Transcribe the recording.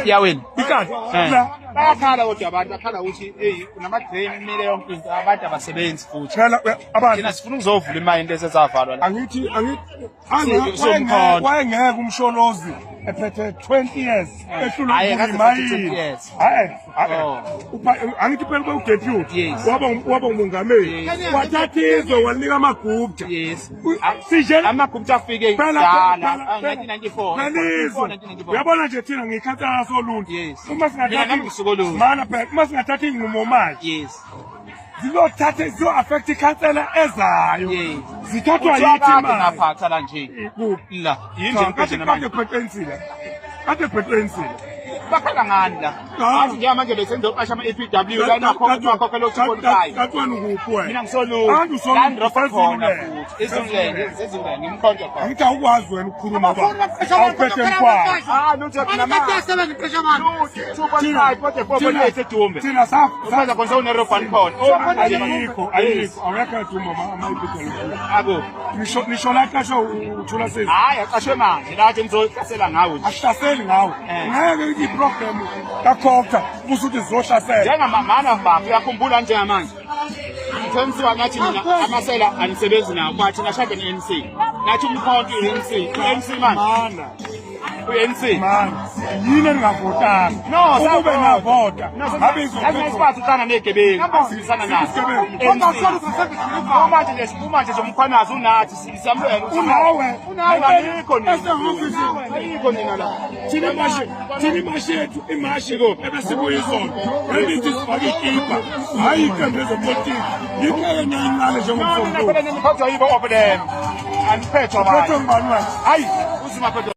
Yawini Ikati bayakhala kodwa abantu bakhala ukuthi unama-drain kumele yonke into abantu abasebenzi futhi abantu thina sifuna ukuzovula imayini esesavalwa la. angithi Somkhonto. wayengeke umsholozi ephethe 20 years ehlula Hhayi, akaze imayini 20 years. angithi phela kwe-deputy Yes. waba ngumongameli Yes. wathatha izwe wanika amagupta Yes. sije Amagupta afike Phela, kudala phela, 1994. Belizwe 1994. uyabona nje thina ngiyikhansela soluntu Yes. uma Mina nami ngisukoluntu. mana phela uma singathatha iy'nqumo manje Yes. zizo-affect ikhansela ezayo Yes. zithathwa Kuthiwa yithi kade manje ngaphatha la nje. La yini nje impesheni kade manje. kuphethensile Bakhala ngani la? Athi njengamanje besenza uqasha ama-APW la nakhokhela u-2.5. kakwenu kuphi wena Mina ngisolungu. Andu usolungu, La ndropha khona Sezululeke. futhi. Ezululeke ngimkhonto khona. angithi awukwazi wena ukukhuluma awuphethe mkhwana thina Usaza konsa unerobhani khona. ayikho awekho eduma Abo. nisho laqasha uthula sezi Hayi aqashwe manje la nje ngizoklasela ngawo nje. asihlaseli ngawo ngeke iproblem kakhokha usuthi zizohlasela Njengamana baba uyakhumbula njengamanje. Ngithenisiwa ngathi mina amasela anisebenzi nawo kwathi nashade ne-ANC. Nathi umkhonto i-ANC. I-ANC manje. mana U-ANC. mana yini engavotanga No, ukube navota Asikwazi uhlana negebengu. Asibisana nazo. Manje nje umkhwanazi unathi siyamukela ukuthi unawe ayikho nina. Ayikho nina la. thina imashi yethu imashi ebesibuya izona elithi sifake ikipa hhayi iqembu lezepolitiki yikho yena incane njengomfowethu Phela nini kodwa yibo over them. Aniphethe abantu. ngubani wena Hayi, uzima kodwa.